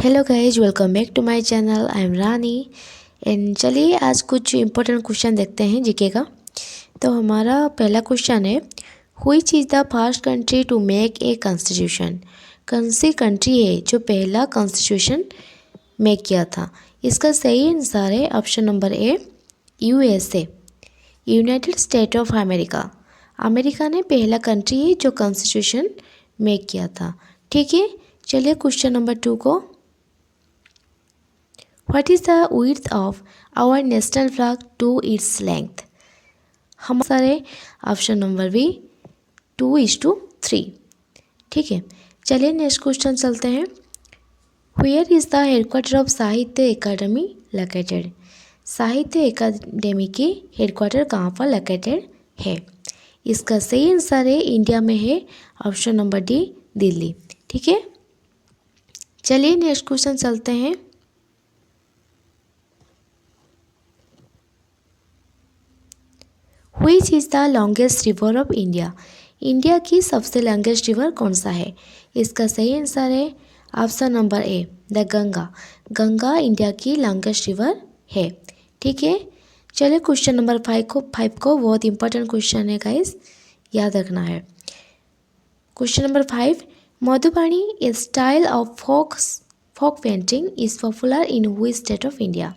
Hello guys, welcome back to my channel. I am Rani and चलिए आज कुछ important question देखते हैं जीके का। तो हमारा पहला क्वेश्चन है, which is the first country to make a constitution. कौन सी कंट्री है जो पहला कॉन्स्टिट्यूशन मेक किया था। इसका सही आंसर है option number A, USA, United state of America. America ने पहला कंट्री है जो कॉन्स्टिट्यूशन मेक किया था। ठीक है, चलिए क्वेश्चन नंबर 2 को। What is the width of our national flag to its length? हम सारे ऑप्शन नंबर बी 2:3। ठीक है, चलिए नेक्स्ट क्वेश्चन चलते हैं। Where is the headquarter of साहित्य एकेडमी लोकेटेड। साहित्य एकेडमी की हेडक्वार्टर कहाँ पर लोकेटेड है। इसका सही आंसर है इंडिया में है, ऑप्शन नंबर डी, दिल्ली। ठीक है, चलिए नेक्स्ट क्वेश्चन चलते हैं। Which is the longest river of India? India की सबसे लॉन्गेस्ट रिवर कौन सा है। इसका सही आंसर है option number A, the Ganga. Ganga India की लॉन्गेस्ट रिवर है। ठीक है, चलिए क्वेश्चन नंबर 5 को बहुत इंपॉर्टेंट क्वेश्चन है गाइस, याद रखना है। Question number 5, Madhubani a style of folk painting is popular in which state of India.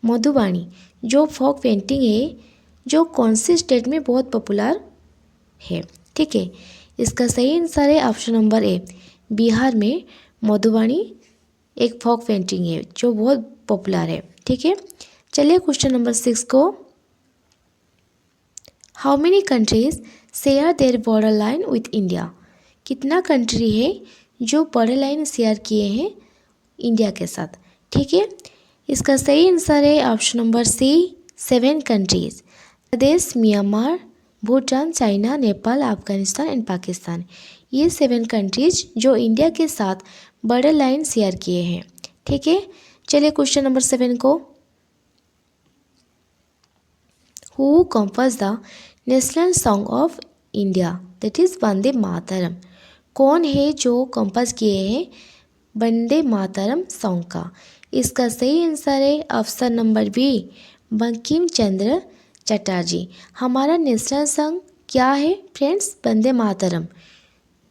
Madhubani जो फोक पेंटिंग है जो कौन से स्टेट में बहुत पॉपुलर है। ठीक है, इसका सही आंसर है ऑप्शन नंबर ए, बिहार में मधुबानी एक फोक पेंटिंग है जो बहुत पॉपुलर है। ठीक है, चलिए क्वेश्चन नंबर 6 को। How many countries share their border line with India. कितना कंट्री है जो बॉर्डर लाइन शेयर किए हैं इंडिया के साथ। ठीक है, इसका सही आंसर है option number C, 7 countries. Bangladesh, Myanmar, Bhutan, China, Nepal, Afghanistan and Pakistan. ये 7 कंट्रीज जो इंडिया के साथ बॉर्डर लाइन शेयर किए हैं। ठीक है, चलिए क्वेश्चन नंबर 7 को। Who composed the national song of India that is Vande Mataram. कौन है जो कंपोज किए हैं वंदे मातरम सॉन्ग का। इसका सही आंसर है option number B, Bankim Chandra Chatterjee. हमारा नेशनल सॉन्ग क्या है friends, Vande Mataram.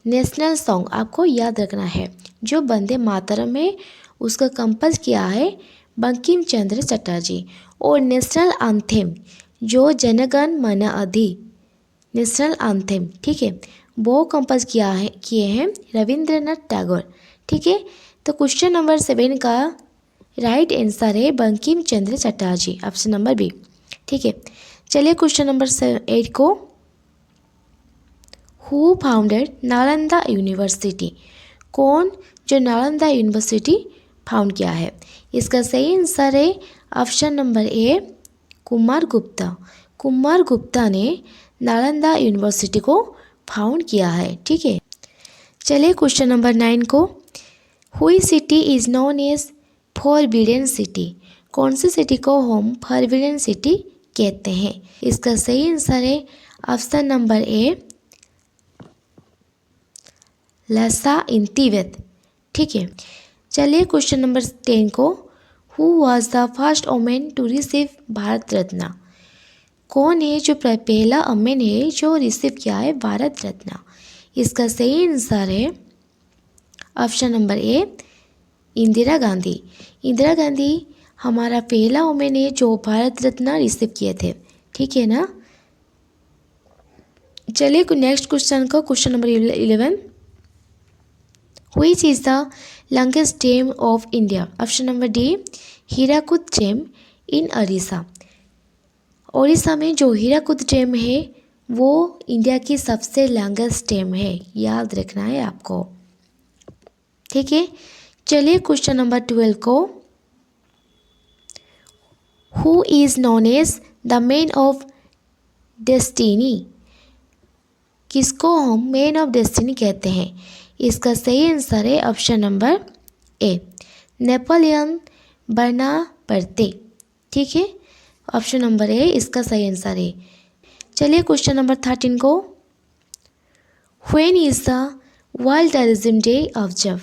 National song आपको याद रखना है, जो वंदे मातरम है उसका कंपोज किया है बंकिम चंद्र चटर्जी। और नेशनल एंथम जो जनगण मन अधि नेशनल एंथम, ठीक है, वो कंपोज किए हैं रविंद्रनाथ टैगोर। ठीक है, तो क्वेश्चन नंबर 7 का राइट आंसर है Bankim Chandra Chatterjee, option number B. ठीक है, चलिए क्वेश्चन नंबर 8 को। Who founded Nalanda university. कौन जो नालंदा यूनिवर्सिटी फाउंड किया है। इसका सही आंसर है ऑप्शन नंबर ए, कुमार गुप्ता। कुमार गुप्ता ने नालंदा यूनिवर्सिटी को फाउंड किया है। ठीक है, चलिए क्वेश्चन नंबर 9 को। Which city is known as forbidden city. कौन सी सिटी को हम फॉरबिडन सिटी कहते हैं। इसका सही आंसर है ऑप्शन नंबर ए, लसा इंतिवेत। ठीक है, चलिए क्वेश्चन नंबर 10 को। Who was the first women to receive Bharat Ratna. कौन है जो पहला वुमेन है जो रिसीव किया है भारत रत्न। इसका सही आंसर है ऑप्शन नंबर ए, इंदिरा गांधी। इंदिरा गांधी हमारा पहला वुमेन है जो भारत रत्न रिसीव किए थे। ठीक है ना, चलिए नेक्स्ट क्वेश्चन को, question number 11। Which is the longest dam of India. Option number D, Hirakud dam in Orissa. Orissa में जो हीराकुद डैम है वो इंडिया की सबसे लॉन्गेस्ट डैम है, याद रखना है आपको। ठीक है, चलिए क्वेश्चन नंबर 12 को। Who is known as the man of destiny. किसको हम मैन ऑफ डेस्टिनी कहते हैं। इसका सही आंसर है ऑप्शन नंबर ए, नेपोलियन बोनापार्टे। ठीक है, ऑप्शन नंबर ए इसका सही आंसर है। चलिए क्वेश्चन नंबर 13 को। When is the world tourism day observe.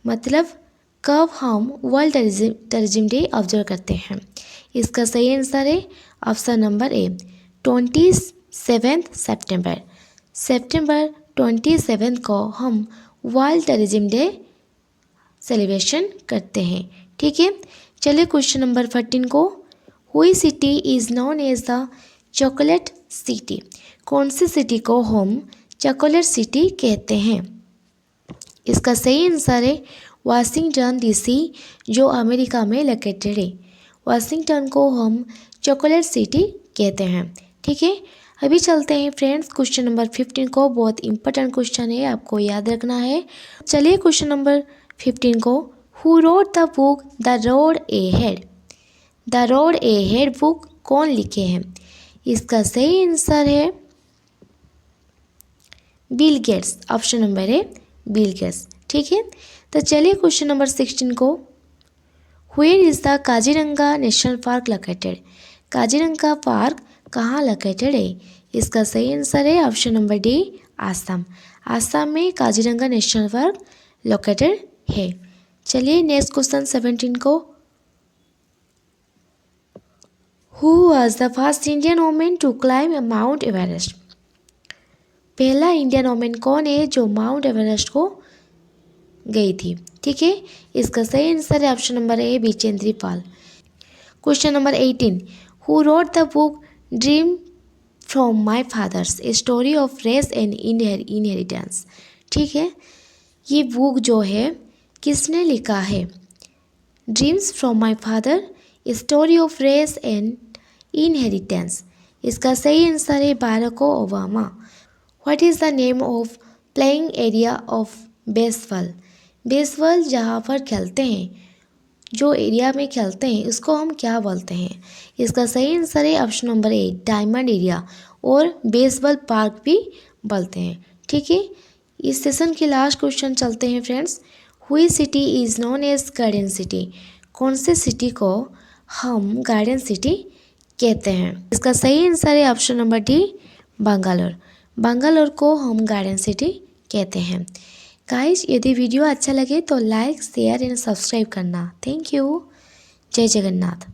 मतलब कब हम वर्ल्ड टूरिज्म डे ऑब्जर्व करते हैं? इसका सही आंसर है ऑप्शन नंबर ए 27 सितंबर। सितंबर 27 को हम वर्ल्ड टूरिज्म डे सेलिब्रेशन करते हैं। ठीक है, चलिए क्वेश्चन नंबर 13 को, which city is known as the chocolate city? कौन सी सिटी को हम चॉकलेट सिटी कहते हैं? इसका सही आंसर है वाशिंगटन डीसी, जो अमेरिका में लोकेटेड है। वाशिंगटन को हम चॉकलेट सिटी कहते हैं। ठीक है, अभी चलते हैं फ्रेंड्स क्वेश्चन नंबर 15 को। बहुत इंपॉर्टेंट क्वेश्चन है, आपको याद रखना है। चलिए क्वेश्चन नंबर 15 को, who wrote the book the road ahead? The road ahead book कौन लिखे हैं? इसका सही आंसर है बिल गेट्स। ऑप्शन नंबर है बिल गेट्स। ठीक है, तो चलिए क्वेश्चन नंबर 16 को, where is the Kaziranga national park located? Kaziranga park कहाँ लोकेटेड है? इसका सही आंसर है option number D Assam. Assam में काजीरंगा नेशनल पार्क लोकेटेड है। चलिए नेक्स्ट क्वेश्चन 17 को, who was the first Indian women to climb Mount Everest? पहला इंडियन वुमेन कौन है जो माउंट एवरेस्ट को गई थी? ठीक है, इसका सही आंसर है option number A Bachendri Pal. Question number 18, who wrote the book dream from my fathers a story of race and inheritance? ठीक है, ये बुक जो है किसने लिखा है? Dreams from my father a story of race and inheritance. इसका सही आंसर है Barack Obama. What is the name of playing area of baseball? Baseball जहाँ पर खेलते हैं, जो एरिया में खेलते हैं, उसको हम क्या बोलते हैं? इसका सही आंसर है ऑप्शन नंबर ए डायमंड एरिया, और बेसबॉल पार्क भी बोलते हैं। ठीक है, इस सेशन के लास्ट क्वेश्चन चलते हैं friends. Which city is known as garden city? कौन से सिटी को हम गार्डन सिटी कहते हैं? इसका सही आंसर है option number D Bangalore. Bangalore को हम गार्डन सिटी कहते हैं। गाइस, यदि वीडियो अच्छा लगे तो लाइक शेयर एंड सब्सक्राइब करना। Thank you. जय जगन्नाथ।